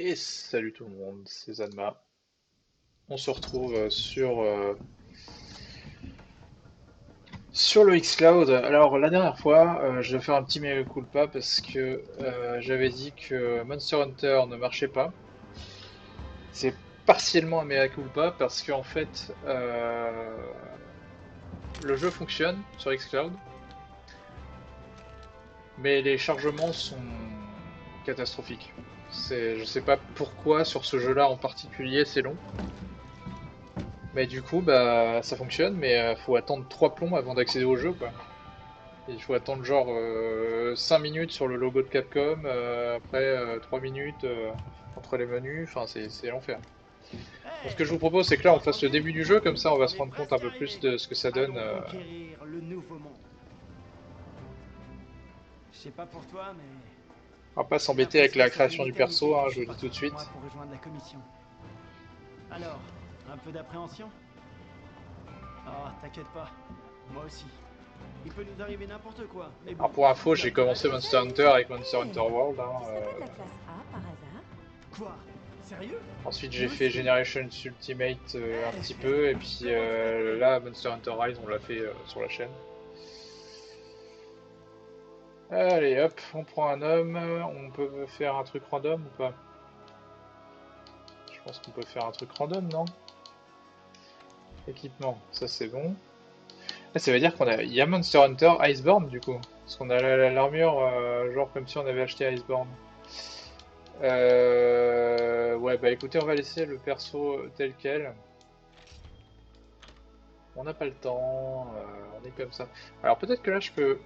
Et salut tout le monde, c'est Zanma. On se retrouve sur le Xcloud. Alors la dernière fois, je vais faire un petit mea culpa parce que j'avais dit que Monster Hunter ne marchait pas. C'est partiellement un mea culpa parce qu'en fait, le jeu fonctionne sur Xcloud, mais les chargements sont catastrophiques. Je sais pas pourquoi sur ce jeu-là en particulier c'est long. Mais du coup, bah, ça fonctionne, mais faut attendre 3 plombs avant d'accéder au jeu, quoi. Et il faut attendre genre 5 minutes sur le logo de Capcom, après 3 minutes entre les menus, enfin c'est l'enfer. Donc ce que je vous Hey, propose, c'est que là on fasse le enchanté. début du jeu, comme ça on va se On est rendre compte un presque peu plus arrivé. de ce que ça donne. Allons conquérir le nouveau monde. Je sais pas pour toi, mais On va pas j'ai s'embêter avec l'impression la que ça fait création une du éternité perso, que hein, je je suis vous le dis tout parti de de chez moi suite. pour rejoindre la commission. Alors, un peu d'appréhension? Oh, t'inquiète pas. Moi aussi. Il peut nous arriver n'importe quoi, mais Alors bon, pour info, j'ai l'homme de la commencé guerre. Monster Salut! Hunter avec Monster Hunter Hey! World, hein, Tu serais pas de la classe A par hasard? Quoi? Sérieux? Ensuite j'ai Nous fait aussi? Generation Ultimate un petit peu, et puis Comment tu t'appelles? là Monster Hunter Rise on l'a fait sur la chaîne. Allez, hop, on prend un homme. On peut faire un truc random ou pas? Je pense qu'on peut faire un truc random, non? Équipement, ça c'est bon. Ah, ça veut dire il y a Monster Hunter Iceborne du coup. Parce qu'on a l'armure, genre comme si on avait acheté Iceborne. Ouais, bah écoutez, on va laisser le perso tel quel. On n'a pas le temps, on est comme ça. Alors peut-être que là je peux...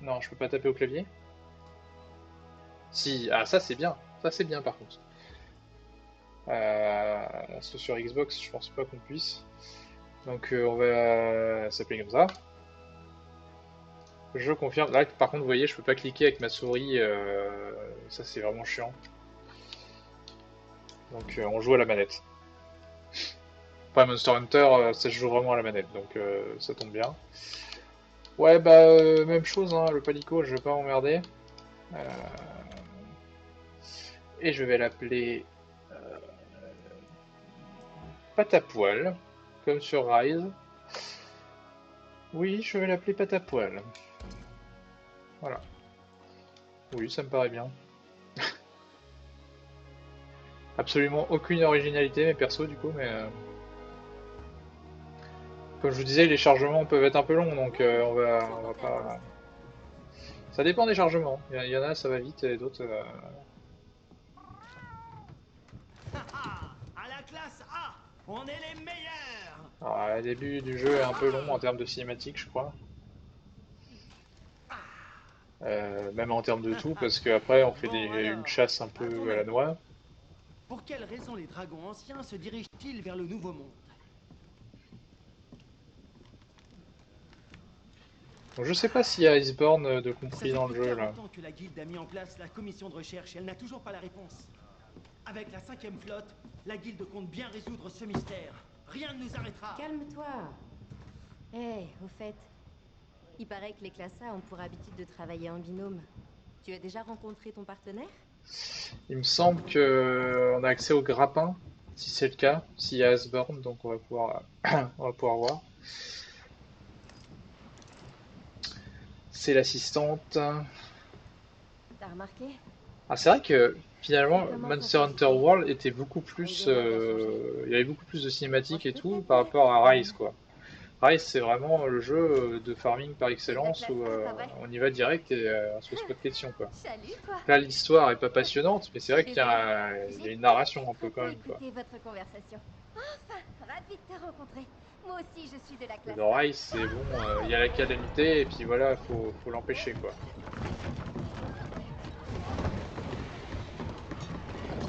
Non, je peux pas taper au clavier. Si, ah ça c'est bien. Ça c'est bien par contre. Parce que sur Xbox, je pense pas qu'on puisse. Donc on va s'appeler comme ça. Je confirme. Là, par contre, vous voyez, je peux pas cliquer avec ma souris. Ça, c'est vraiment chiant. Donc on joue à la manette. Pas Monster Hunter, ça se joue vraiment à la manette. Donc ça tombe bien. Ouais, bah même chose, hein, le palico, je vais pas m'emmerder. Euh, et je vais l'appeler Pâte à poil, comme sur Rise. Oui, je vais l'appeler Pâte à poil. Voilà. Oui, ça me paraît bien. Absolument aucune originalité, mes persos, du coup, mais comme je vous disais, les chargements peuvent être un peu longs, donc Toujours on dans va ta bosse. pas. Ça dépend des chargements. Il y en a, ça va vite, et d'autres. À la classe A, on est les meilleurs. Alors, le début du jeu est un peu long en termes de cinématique, je crois. Même en termes de tout, parce qu'après, on fait Bon une alors, chasse un à ton peu à la avis, noix. pour quelle raison les dragons anciens se dirigent-ils vers le nouveau monde? Donc, je sais pas s'il y a Iceborne de Ça compris fait dans plus le de jeu, là. 40 ans que la guilde a mis en place la commission de recherche et elle n'a toujours pas la réponse. Avec la 5e flotte, la guilde compte bien résoudre ce mystère. Rien ne nous arrêtera. Calme-toi. Au fait, il paraît que les classes A ont pour habitude de travailler en binôme. Tu as déjà rencontré ton partenaire? Il me semble que on a accès au grappin, si c'est le cas, s'il y a Iceborne, donc on va pouvoir voir. C'est l'assistante. T'as remarqué? Ah, c'est vrai que Ça finalement, commence à Monster Hunter s'agiter. World était beaucoup Le plus, démon doit changer. il y avait beaucoup plus de Moi, cinématiques je et peux tout peut-être par t'aider, rapport à Rise, Capitaine. quoi. Rise, c'est vraiment le jeu de farming par T'es de la excellence classe où A, pas vrai? on y va direct et on se pose pas de questions, quoi. Salut, toi. Là, l'histoire est pas passionnante, mais c'est vrai qu'il y Désolée. il y a J'ai une narration un peut-être peu un quand peu même, quoi. écouté votre conversation. Enfin, ravie de te rencontrer. Moi aussi, je suis de la Et classe dans A. Rise, c'est bon, il y a la calamité et puis voilà, faut l'empêcher, quoi.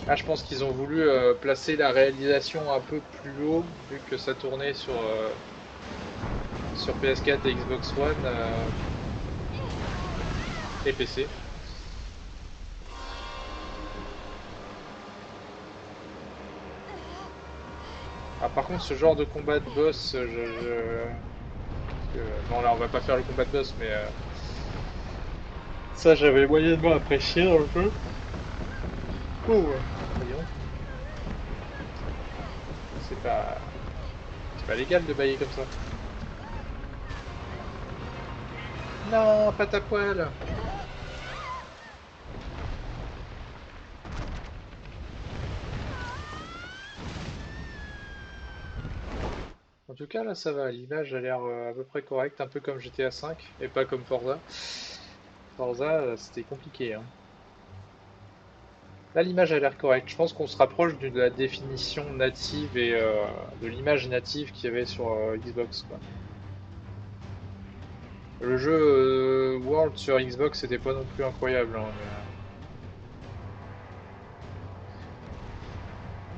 Là, je pense qu'ils ont voulu placer la réalisation un peu plus haut, vu que ça tournait sur PS4 et Xbox One et PC. Ah, par contre, ce genre de combat de boss, bon, là, on va pas faire le combat de boss, mais ça, j'avais moyennement apprécié dans le jeu. Oh, ouais. C'est pas... C'est pas légal de bailler comme ça. Non, pas ta poêle. En tout cas, là, ça va. L'image a l'air à peu près correcte, un peu comme GTA 5, et pas comme Forza. Forza, c'était compliqué, hein. Là, l'image a l'air correcte. Je pense qu'on se rapproche de la définition native et de l'image native qu'il y avait sur Xbox, quoi. Le jeu World sur Xbox, c'était pas non plus incroyable, hein,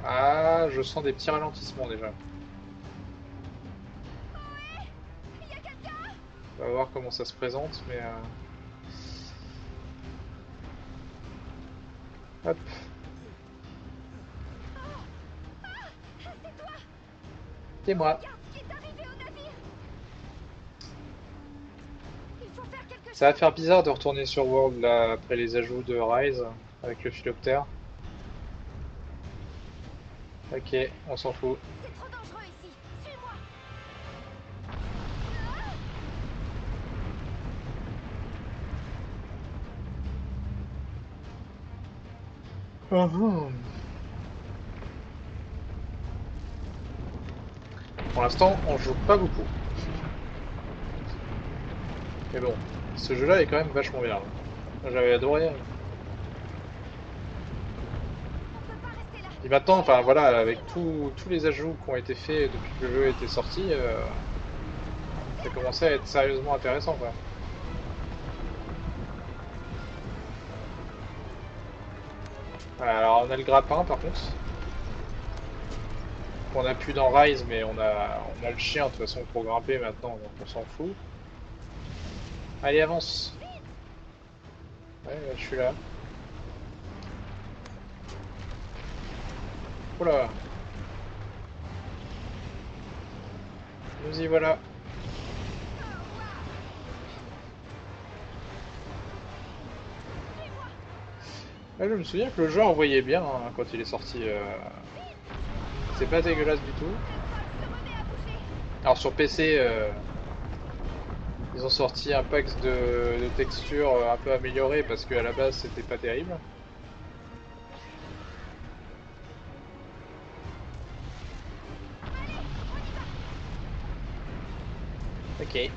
Ah, je sens des petits ralentissements déjà. On va voir comment ça se présente, mais... Hop. C'est moi. Ça va faire bizarre de retourner sur World là après les ajouts de Rise avec le philoptère. Ok, on s'en fout. C'est trop dangereux ici. Suis-moi. Pour l'instant, on joue pas beaucoup. Mais bon, ce jeu-là est quand même vachement bien. J'avais adoré. Et maintenant, enfin voilà, avec tous les ajouts qui ont été faits depuis que le jeu était sorti, ça commençait à être sérieusement intéressant, quoi. Voilà, alors on a le grappin par contre, qu'on a plus dans Rise, mais on a le chien de toute façon pour grimper maintenant, donc on s'en fout. Allez, avance. Ouais, là, je suis là. Oula. Nous y voilà. Ouais, je me souviens que le jeu envoyait bien hein, quand il est sorti. C'est pas dégueulasse du tout. Alors sur PC, ils ont sorti un pack de textures un peu amélioré parce qu'à la base c'était pas terrible. Ok.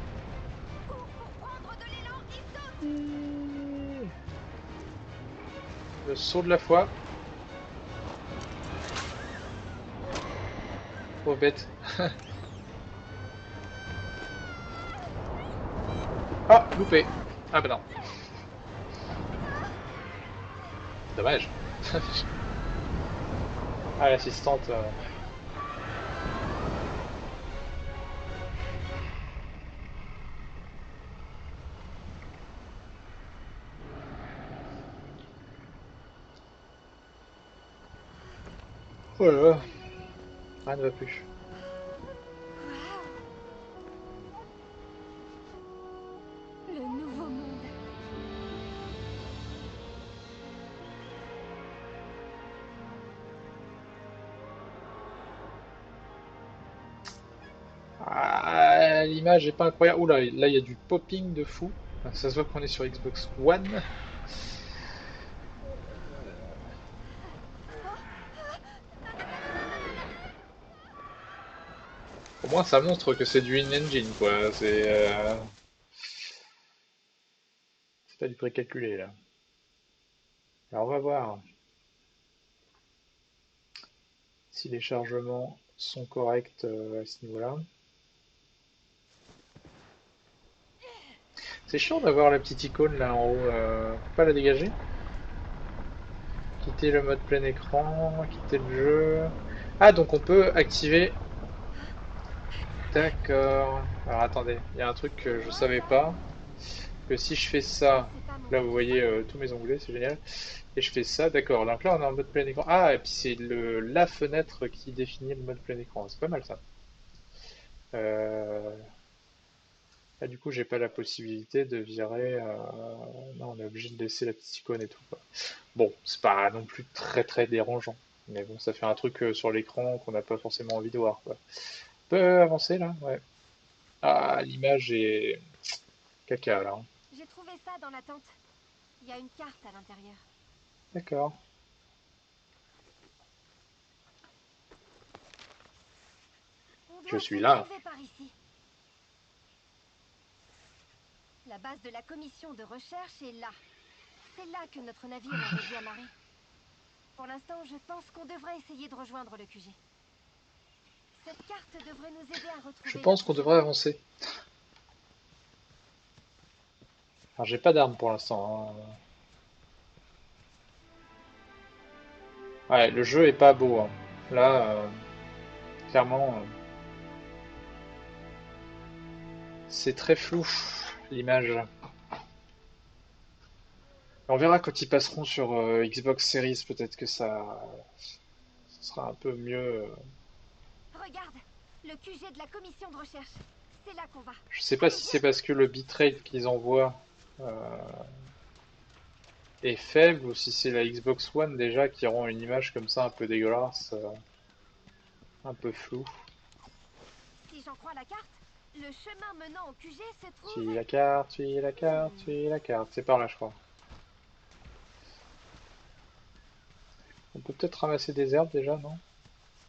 Le saut de la foi. Oh bête. Ah, loupé. Ah bah non. Dommage. Ah, l'assistante. Oh là là. Rien ne va plus. Le nouveau monde. Ah, l'image est pas incroyable. Oula, là il y a du popping de fou. Ça se voit qu'on est sur Xbox One. Au moins ça montre que c'est du in-engine quoi. C'est pas du précalculé là. Alors on va voir si les chargements sont corrects à ce niveau-là. C'est chiant d'avoir la petite icône là en haut. On peut pas la dégager? Quitter le mode plein écran, quitter le jeu. Ah donc on peut activer. D'accord. Alors attendez, il y a un truc que je savais pas. Que si je fais ça, C'est pas mon là vous truc. voyez tous mes onglets, c'est génial. Et je fais ça, d'accord. Donc là on est en mode plein écran. Ah, et puis c'est la fenêtre qui définit le mode plein écran. C'est pas mal ça. Euh, Là du coup j'ai pas la possibilité de virer. Non, on est obligé de laisser la petite icône et tout, quoi. Bon, c'est pas non plus très très dérangeant. Mais bon, ça fait un truc sur l'écran qu'on n'a pas forcément envie de voir, quoi. On peut avancer là? Ouais. Ah, l'image est caca là, hein. J'ai trouvé ça dans la tente. Il y a une carte à l'intérieur. D'accord. On Je doit suis se là. trouver par ici. La base de la commission de recherche est là. C'est là que notre navire aurait dû amarrer. Pour l'instant, je pense qu'on devrait essayer de rejoindre le QG. Cette carte devrait nous aider à retrouver Je pense notre qu'on chemin. devrait avancer. Alors, j'ai pas d'arme pour l'instant, hein. Ouais, le jeu est pas beau, hein. Là, clairement, c'est très flou, l'image. On verra quand ils passeront sur Xbox Series, peut-être que ça sera un peu mieux. Regarde, le QG de la commission de recherche. C'est là qu'on va. Je sais pas si c'est parce que le bitrate qu'ils envoient est faible ou si c'est la Xbox One déjà qui rend une image comme ça un peu dégueulasse, un peu floue. Si j'en crois la carte, le chemin menant au QG se trouve... Suis la carte, suis la carte, suis la carte. C'est par là, je crois. On peut peut-être ramasser des herbes déjà, non?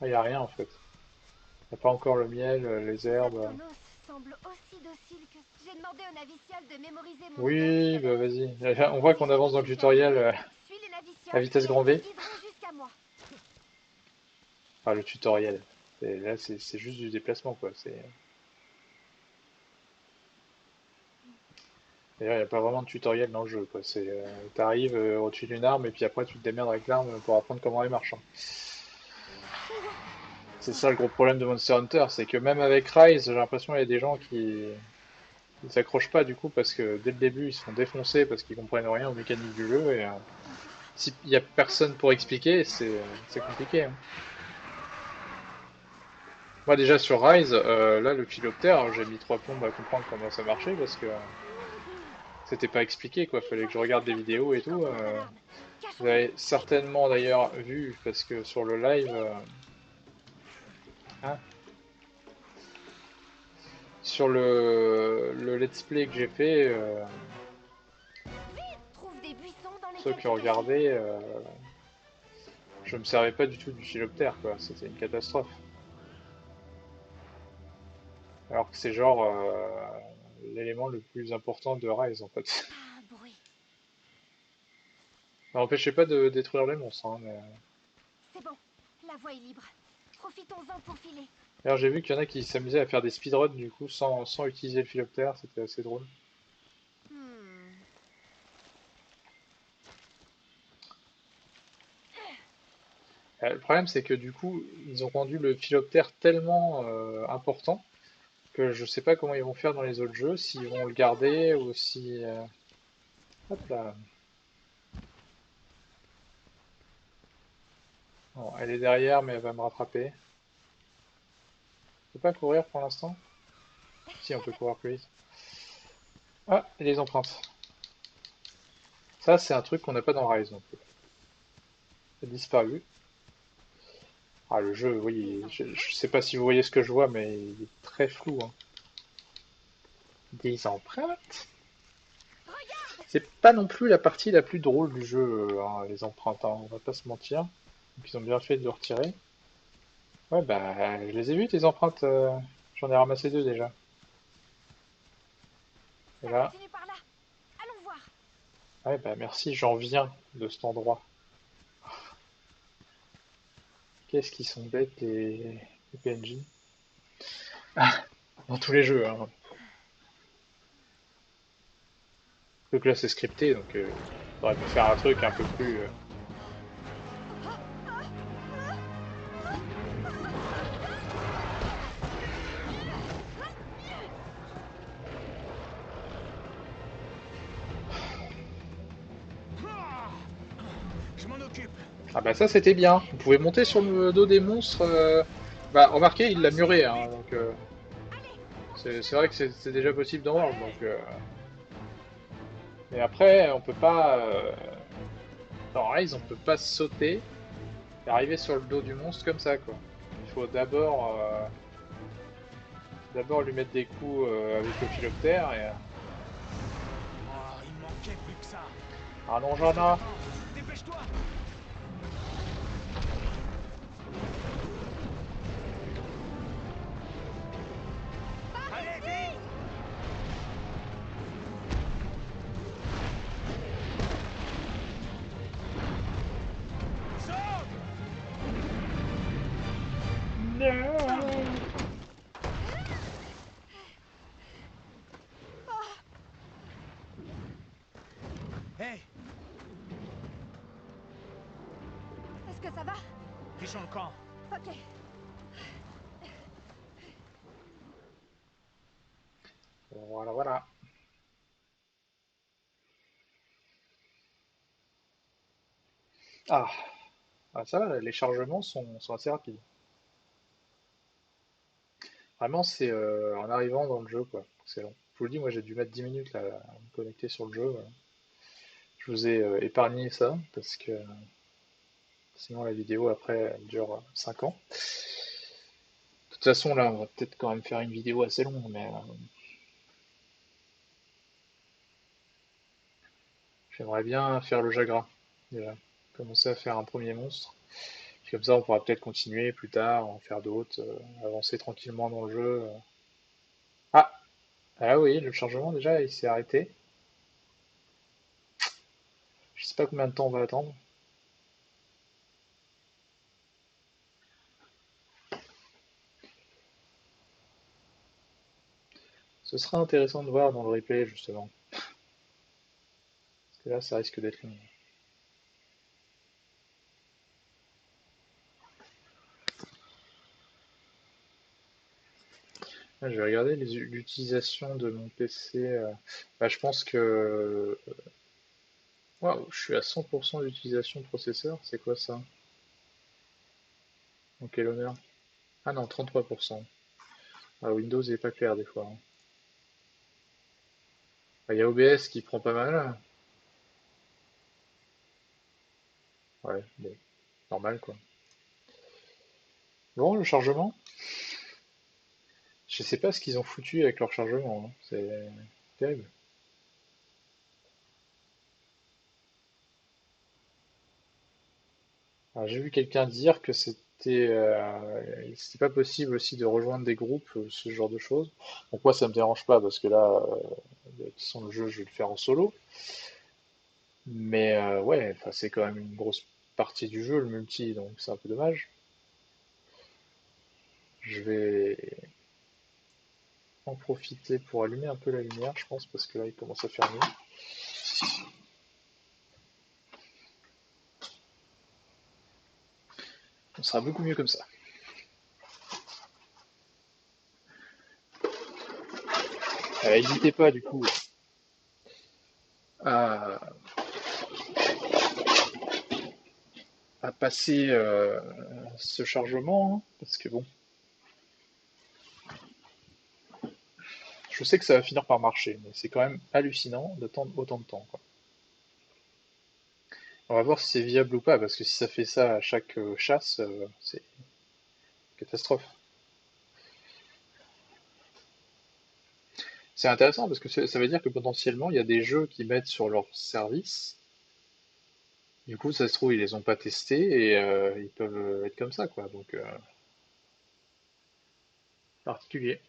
Il n'y a rien en fait. Il n'y a pas encore le miel, les herbes. Zapdonos semble aussi docile que... J'ai demandé au naviciole de mémoriser mon odeur tout Oui, à bah l'heure. vas-y. On voit qu'on avance dans le tutoriel Suis les à navicioles vitesse et grand ils V. te guideront jusqu'à moi. Enfin, le tutoriel. Là, c'est juste du déplacement, quoi. D'ailleurs, il n'y a pas vraiment de tutoriel dans le jeu, quoi. T'arrives au-dessus d'une arme et puis après tu te démerdes avec l'arme pour apprendre comment elle marche, hein. C'est ça le gros problème de Monster Hunter, c'est que même avec Rise, j'ai l'impression qu'il y a des gens qui ils s'accrochent pas du coup parce que dès le début ils se font défoncer parce qu'ils comprennent rien aux mécaniques du jeu et s'il y a personne pour expliquer, c'est compliqué, hein. Moi déjà sur Rise, là le philoptère, j'ai mis 3 plombes à comprendre comment ça marchait parce que c'était pas expliqué quoi, fallait que je regarde des vidéos et tout. Vous avez certainement d'ailleurs vu parce que sur le live, hein, sur le let's play que j'ai fait, Trouve des buissons dans ceux lesquels qui te ont cacher. regardé, je me servais pas du tout du philoptère quoi, c'était une catastrophe. Alors que c'est genre l'élément le plus important de Rise en fait. Ah, un bruit. Ça n'empêchait pas de détruire les monstres, hein, mais... C'est bon, la voie est libre. Profitons-en pour filer. Alors j'ai vu qu'il y en a qui s'amusaient à faire des speedruns du coup sans utiliser le philoptère, c'était assez drôle. Hmm. Le problème c'est que du coup ils ont rendu le philoptère tellement important que je sais pas comment ils vont faire dans les autres jeux, s'ils vont le garder ou si... Hop là. Bon, elle est derrière mais elle va me rattraper. On peut pas courir pour l'instant? Si on peut courir plus vite. Ah, et les empreintes. Ça c'est un truc qu'on n'a pas dans Rise non plus. Ça a disparu. Ah le jeu, oui, je sais pas si vous voyez ce que je vois mais il est très flou, hein. Des empreintes? C'est pas non plus la partie la plus drôle du jeu, hein, les empreintes, hein, on va pas se mentir. Donc ils ont bien fait de le retirer. Ouais, bah, je les ai vues tes empreintes, j'en ai ramassé 2 déjà. Et Ça là, continue par là. Allons voir. ouais, bah merci, j'en viens de cet endroit. Qu'est-ce qu'ils sont bêtes les PNJ. Dans tous les jeux, hein. Donc là c'est scripté, donc on aurait pu faire un truc un peu plus... Je m'en occupe. Ah bah ça c'était bien, on pouvait monter sur le dos des monstres. Bah remarquez, il l'a muré, hein, donc c'est vrai que c'est déjà possible dans World, donc... Mais après, on peut pas... Dans Rise, on peut pas sauter. Et arriver sur le dos du monstre comme ça, quoi. Il faut d'abord lui mettre des coups avec le philoptère et... Oh, il me manquait plus que ça. Ah non, Jana! Dépêche-toi. Allez, vite. Saute. Non! Hey, Est-ce que ça va? fichons le camp. Ok. Voilà, voilà. Ah, ah ça va, les chargements sont assez rapides. Vraiment, c'est en arrivant dans le jeu, quoi. C'est long. Je vous le dis, moi j'ai dû mettre 10 minutes là, à me connecter sur le jeu. Voilà. Je vous ai épargné ça, parce que sinon la vidéo après elle dure 5 ans. De toute façon, là, on va peut-être quand même faire une vidéo assez longue, mais j'aimerais bien faire le Jagras, déjà. Commencer à faire un premier monstre. Puis comme ça, on pourra peut-être continuer plus tard, en faire d'autres, avancer tranquillement dans le jeu. Ah! Ah oui, le chargement déjà, il s'est arrêté. Je sais pas combien de temps on va attendre. Ce sera intéressant de voir dans le replay, justement. Parce que là, ça risque d'être long. Ah, je vais regarder l'utilisation de mon PC. Bah, je pense que... Waouh, je suis à 100% d'utilisation de processeur. C'est quoi ça? Donc quel honneur? Ah non, 33%. Ah, Windows est pas clair des fois, hein. Ah, il y a OBS qui prend pas mal. Ouais, bon, normal quoi. Bon, le chargement? Je sais pas ce qu'ils ont foutu avec leur chargement, hein. C'est terrible. Alors, j'ai vu quelqu'un dire que c'était pas possible aussi de rejoindre des groupes, ce genre de choses. Donc moi ça me dérange pas parce que là, de toute façon le jeu je vais le faire en solo. Mais ouais, enfin, c'est quand même une grosse partie du jeu le multi, donc c'est un peu dommage. Je vais en profiter pour allumer un peu la lumière, je pense, parce que là il commence à faire nuit. On sera beaucoup mieux comme ça. N'hésitez pas du coup à, à passer ce chargement, hein, parce que bon, je sais que ça va finir par marcher, mais c'est quand même hallucinant d'attendre autant de temps, quoi. On va voir si c'est viable ou pas, parce que si ça fait ça à chaque chasse, c'est une catastrophe. C'est intéressant parce que ça veut dire que potentiellement il y a des jeux qui mettent sur leur service. Du coup, ça se trouve, ils les ont pas testés et ils peuvent être comme ça, quoi. Donc, particulier.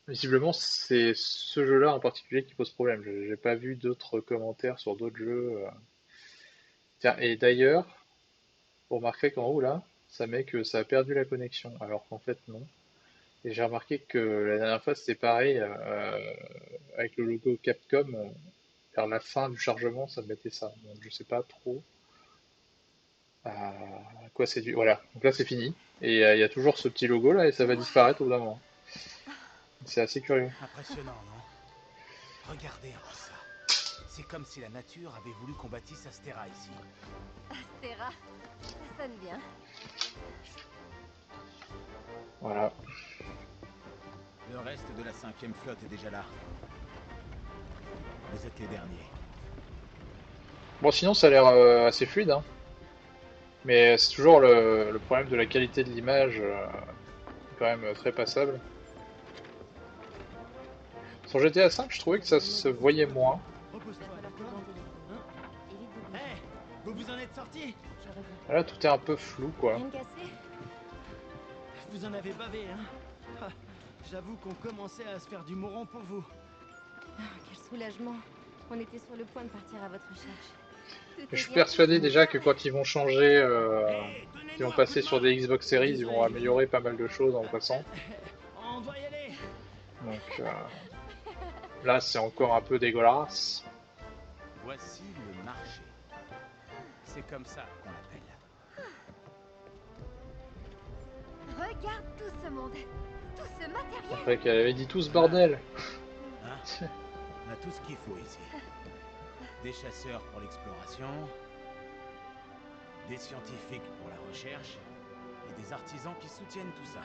Visiblement, c'est ce jeu-là en particulier qui pose problème. J'ai pas vu d'autres commentaires sur d'autres jeux. Tiens, et d'ailleurs, vous remarquerez qu'en haut là, ça met que ça a perdu la connexion, alors qu'en fait non. Et j'ai remarqué que la dernière fois c'était pareil, avec le logo Capcom, vers la fin du chargement, ça mettait ça. Donc je sais pas trop à quoi c'est dû. Voilà, donc là c'est fini. Et il y a toujours ce petit logo là et ça va disparaître au bout d'un moment. C'est assez curieux. Impressionnant, non? Regardez un peu ça. C'est comme si la nature avait voulu qu'on bâtisse Astera ici. Astera, ça sonne bien. Voilà. Le reste de la 5e flotte est déjà là. Vous êtes les derniers. Bon, sinon ça a l'air assez fluide, hein. Mais c'est toujours le problème de la qualité de l'image, quand même très passable. Sur GTA V, je trouvais que ça se voyait moins. Repose-toi, Va falloir te d'accord? bandeler. Hein? Et vite de bouger. Hé, vous en êtes sortis? J'aurais vu. Là, tout est un peu flou, quoi. Rien de cassé? Vous en avez bavé, hein? Ah, j'avoue qu'on commençait à se faire du mouron pour vous. Ah, quel soulagement. On était sur le point de partir à votre recherche. Tout Je est suis bien. persuadé déjà que quand ils vont changer, Hé, qu'ils vont donnez-nous un coup passer de sur main! des Xbox Series, ils vont Désolé. améliorer pas mal de choses en passant. On doit y aller. Donc là, c'est encore un peu dégueulasse. Voici le marché. C'est comme ça qu'on l'appelle. Regarde tout ce monde. Tout ce matériel. Après qu'elle avait dit tout ce bordel. Hein? On a tout ce qu'il faut ici. Des chasseurs pour l'exploration, des scientifiques pour la recherche, et des artisans qui soutiennent tout ça.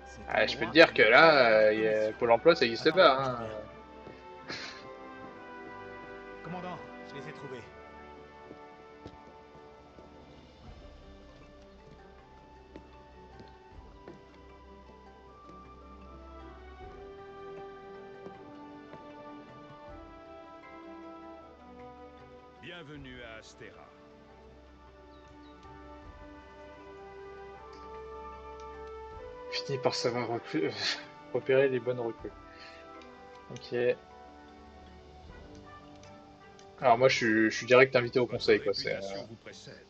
Cet Ah, je peux te endroit dire que est le là, cœur de la commission. Pôle emploi, ça n'existe Attendez, pas. je Hein. reviens. Commandant, je les ai trouvés. Bienvenue à Astera. Fini par savoir repérer les bonnes recrues. Ok. Alors moi, je suis direct invité au Votre conseil, quoi. C'est, réputation vous précède.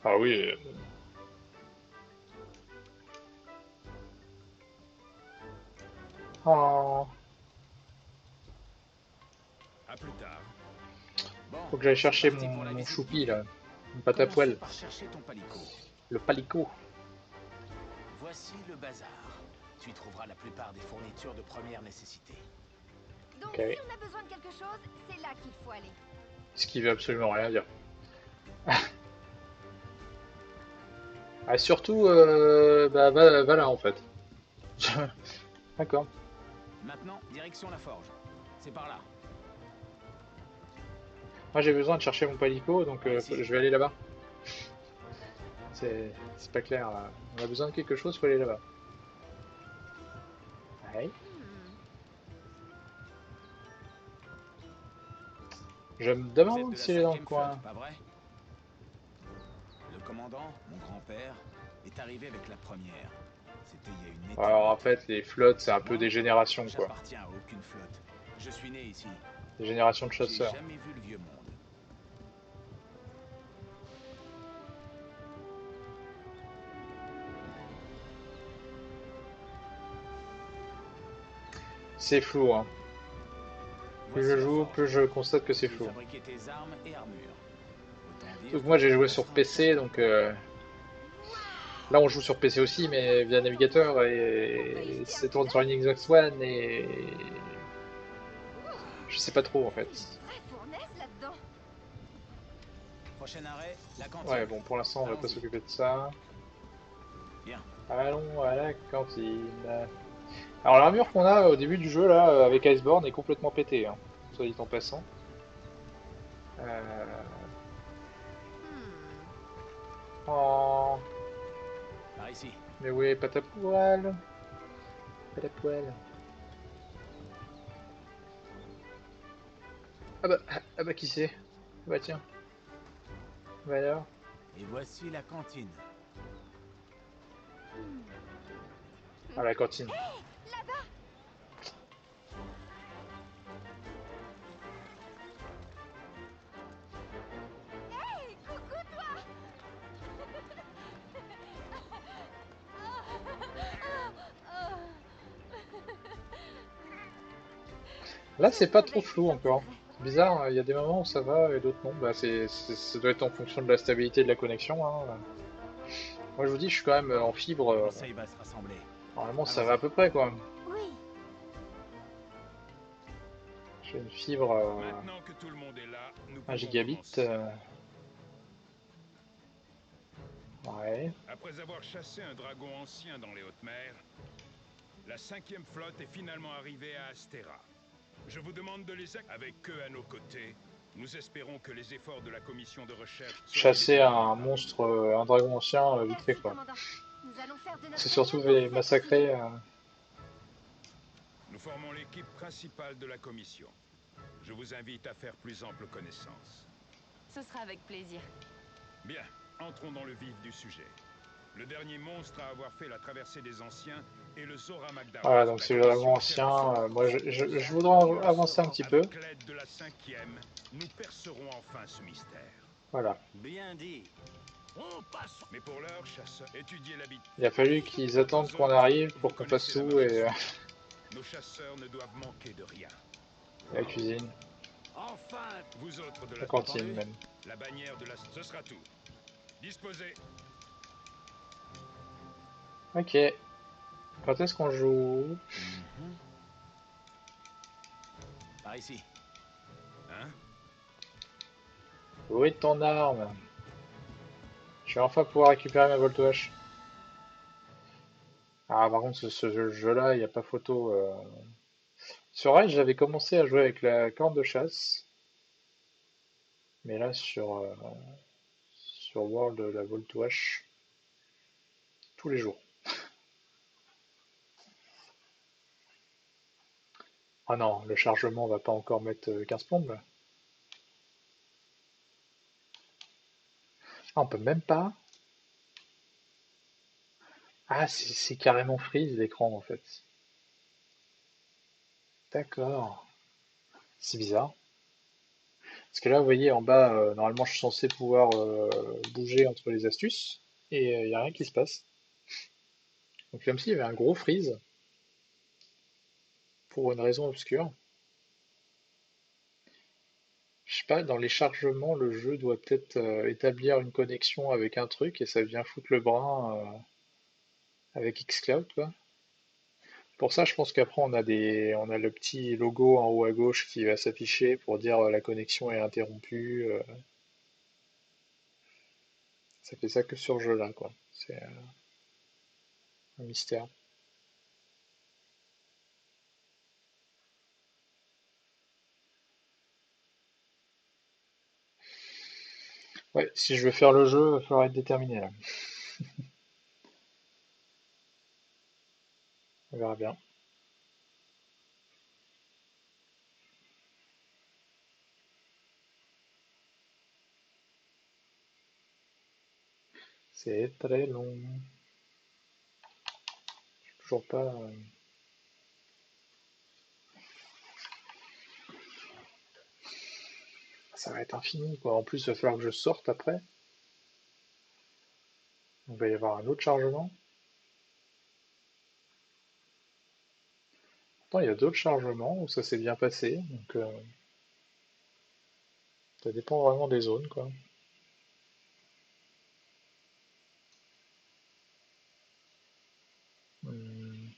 ah oui. Oh, À plus tard. Bon, faut que j'aille c'est chercher parti pour la mon visite choupi, guidée. là. Mon pâte à Commençons poêle. par chercher ton palico. Le palico. Voici le bazar. Tu y trouveras la plupart des fournitures de première nécessité. Donc Ok. si on a besoin de quelque chose, c'est là qu'il faut aller. Ce qui veut absolument rien dire. Ah, surtout, bah, va là, en fait. D'accord. Maintenant, direction la forge. C'est par là. Moi, j'ai besoin de chercher mon palico, donc je vais aller là-bas. C'est pas clair. On a besoin de quelque chose, faut aller là-bas. Ouais. Je me Vous êtes demande de la s'il est dans le 5e coin. flotte, pas vrai? Le commandant, mon grand-père, est arrivé avec la première. C'était il y a une éternité. Alors en fait, les flottes, c'est un peu Moi, des générations, quoi. j'appartiens à aucune flotte. Je suis né ici. Des générations de J'ai chasseurs. jamais vu le vieux monde. C'est flou, hein. Plus Voici je la joue, forge. plus je constate que c'est Tu y flou. fabriquais tes armes et armures. Autant dire Donc moi, que j'ai tu joué passes sur un PC, certain donc temps. là, on joue sur PC aussi, mais via navigateur, et c'est tourne sur une Xbox One, et je sais pas trop, en fait. C'est une vraie fournaise là-dedans. Prochain arrêt, la cantine. Ouais, bon, pour l'instant, on va pas Allons-y. s'occuper de ça. Bien. Allons à la cantine. Alors, l'armure qu'on a au début du jeu, là, avec Iceborne, est complètement pétée, hein, soit dit en passant. Euh... Oh, Par ici. mais oui, pâte à poêle. Pâte à poêle. Ah bah, qui c'est? Ah bah, tiens. Bah alors. Et voici la cantine. Ah, la cantine. Là-bas. Hey, coucou toi. Là, c'est pas trop Surveille flou tes encore. intérêts. C'est bizarre, il y a des moments où ça va et d'autres non. Bah, ça doit être en fonction de la stabilité de la connexion, hein. Moi, je vous dis, je suis quand même en fibre. Le conseil va se rassembler. Normalement, ça va à peu près, quoi. Oui. J'ai une fibre Maintenant que tout le monde est là, nous 1 pouvons gigabit. commencer. Ouais. Après avoir chassé un dragon ancien dans les hautes mers, la 5e flotte est finalement arrivée à Astera. Je vous demande de les accueillir avec eux à nos côtés. Nous espérons que les efforts de la commission de recherche seront Chasser déployés un par monstre, un dragon ancien, vite fait Merci, quoi. commandant. Nous allons faire de C'est notre surtout mieux pour les vous accompagner. massacrer. Nous formons l'équipe principale de la commission. Je vous invite à faire plus ample connaissance. Ce sera avec plaisir. Bien, entrons dans le vif du sujet. Le dernier monstre à avoir fait la traversée des anciens est le Zora Magdaros. Voilà, donc La c'est le commission dragon cherche ancien. son Moi, propre je sang voudrais et le avancer un saura. petit peu. Avec l'aide de la 5e, nous percerons enfin ce mystère. Voilà. Bien dit. On passe. Mais pour l'heure, chasseur, étudiez l'habitude. Il a fallu qu'ils attendent qu'on arrive pour qu'on fasse tout et Nos chasseurs ne doivent manquer de rien. la cuisine, Enfin. Vous autres de la la cantine même. la bannière de la... Ce sera tout. Disposez. Ok. Quand est-ce qu'on joue? Par ici. Hein? Où est ton arme? Je vais enfin pouvoir récupérer ma Voltwash. Ah, par contre, ce jeu-là, il n'y a pas photo. Sur Rage, j'avais commencé à jouer avec la corde de chasse. Mais là, sur World, la Voltwash, tous les jours. Ah non, le chargement va pas encore mettre 15 plombes là. Ah, on peut même pas. Ah, c'est carrément freeze l'écran en fait. D'accord. C'est bizarre. Parce que là, vous voyez en bas, normalement, je suis censé pouvoir bouger entre les astuces. Et il n'y a rien qui se passe. Donc comme s'il y avait un gros freeze. Pour une raison obscure. Je sais pas, dans les chargements, le jeu doit peut-être établir une connexion avec un truc et ça vient foutre le brin avec xCloud, quoi. Pour ça, je pense qu'après, on a le petit logo en haut à gauche qui va s'afficher pour dire la connexion est interrompue. Ça fait ça que sur ce jeu-là, quoi. C'est un mystère. Ouais, si je veux faire le jeu, il va falloir être déterminé là. On verra bien. C'est très long. Toujours pas. Ça va être infini, quoi. En plus, il va falloir que je sorte après. Donc, il va y avoir un autre chargement. Pourtant, il y a d'autres chargements où ça s'est bien passé. Donc, ça dépend vraiment des zones, quoi. Hmm.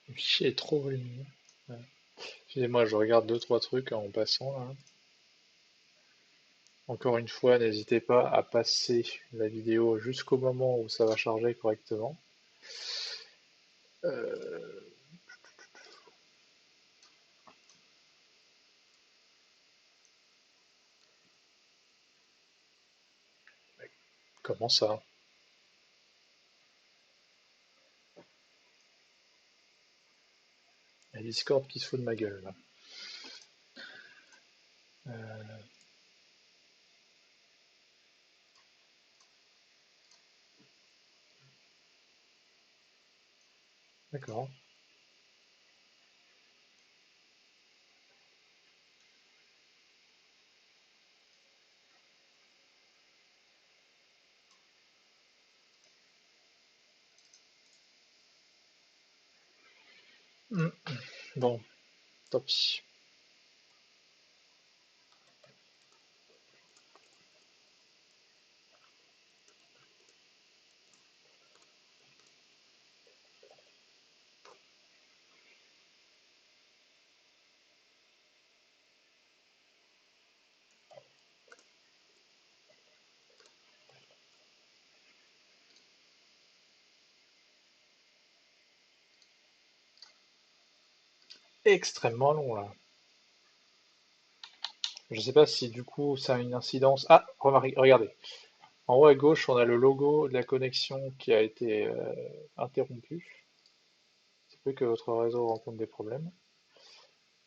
Le fichier est trop volumineux. Ouais. Excusez-moi, je regarde deux trois trucs en passant là. Encore une fois, n'hésitez pas à passer la vidéo jusqu'au moment où ça va charger correctement. Euh, Comment ça? Il y a Discord qui se fout de ma gueule là. Euh, d'accord. Hmm. Bon, tant pis. extrêmement long là. Je sais pas si du coup ça a une incidence. Ah, regardez. En haut à gauche, on a le logo de la connexion qui a été interrompu. Ça peut que votre réseau rencontre des problèmes.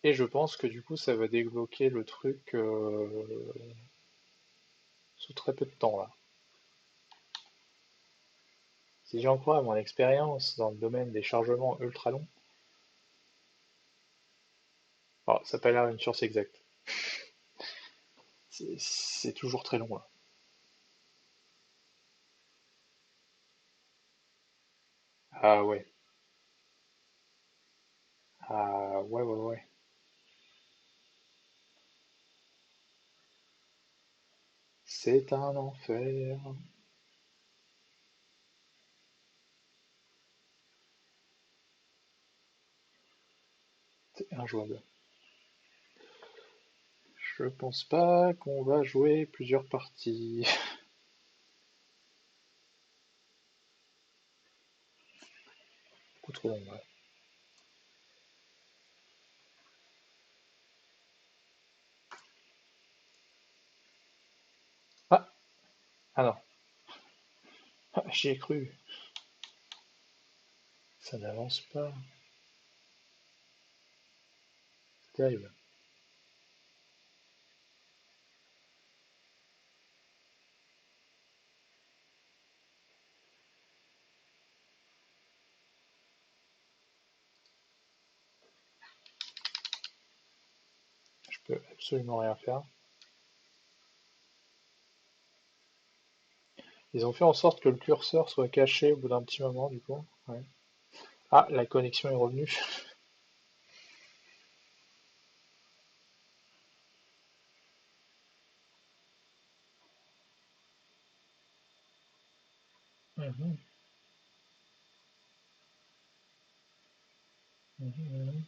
Et je pense que du coup, ça va débloquer le truc sous très peu de temps là. Si j'en crois à mon expérience dans le domaine des chargements ultra longs, alors, ça n'a pas l'air une science exacte. C'est toujours très long là. Ah ouais. Ah ouais, ouais, ouais. C'est un enfer. C'est injouable. Je pense pas qu'on va jouer plusieurs parties. Beaucoup trop long, ouais. Ah! Ah non. Ah, j'y ai cru. Ça n'avance pas. C'est terrible. Je peux absolument rien faire. Ils ont fait en sorte que le curseur soit caché au bout d'un petit moment, du coup. Ouais. Ah, la connexion est revenue. Mhm, mhm, mhm.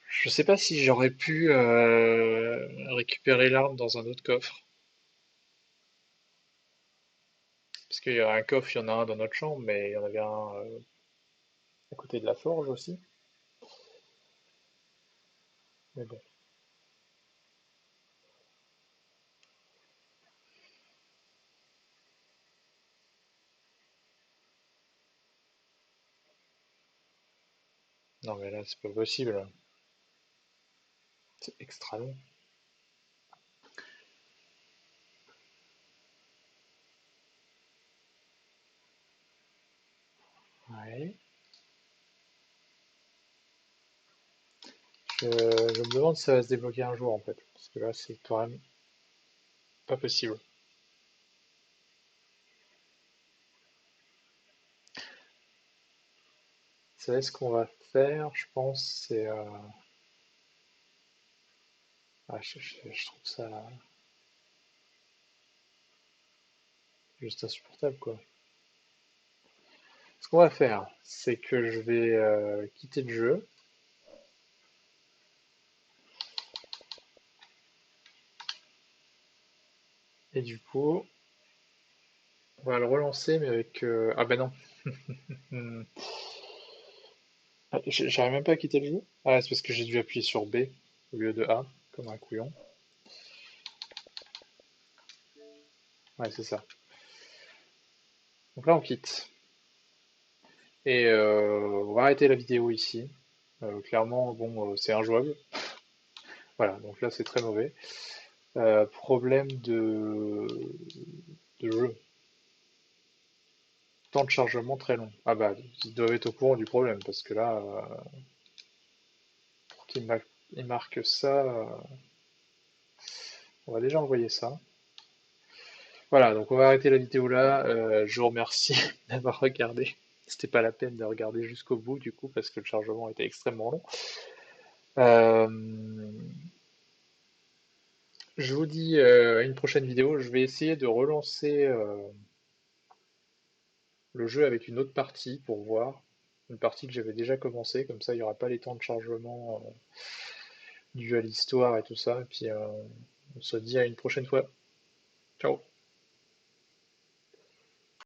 Je sais pas si j'aurais pu récupérer l'arme dans un autre coffre. Parce qu'il y a un coffre, il y en a un dans notre chambre, mais il y en avait un à côté de la forge aussi. Mais bon. Non mais là, c'est pas possible. C'est extra long. Ouais. Je me demande si ça va se débloquer un jour en fait. Parce que là, c'est quand même pas possible. Vous savez ce qu'on va faire, je pense, c'est... ah, je trouve ça juste insupportable, quoi. Ce qu'on va faire, c'est que je vais quitter le jeu. Et du coup, on va le relancer, mais avec... ah ben non. Hmm. Ah, j'arrive même pas à quitter le jeu. Ah, c'est parce que j'ai dû appuyer sur B au lieu de A, comme un couillon. Ouais, c'est ça. Donc là, on quitte. Et on va arrêter la vidéo ici. Clairement, bon, c'est injouable. Voilà, donc là, c'est très mauvais. Problème de jeu. Temps de chargement très long. Ah bah, ils doivent être au courant du problème, parce que là, pour qu'ils marquent ça, on va déjà envoyer ça. Voilà, donc on va arrêter la vidéo là. Je vous remercie d'avoir regardé. C'était pas la peine de regarder jusqu'au bout, du coup, parce que le chargement était extrêmement long. Euh, je vous dis à une prochaine vidéo. Je vais essayer de relancer le jeu avec une autre partie pour voir. Une partie que j'avais déjà commencé, comme ça il n'y aura pas les temps de chargement dû à l'histoire et tout ça. Et puis on se dit à une prochaine fois. Ciao.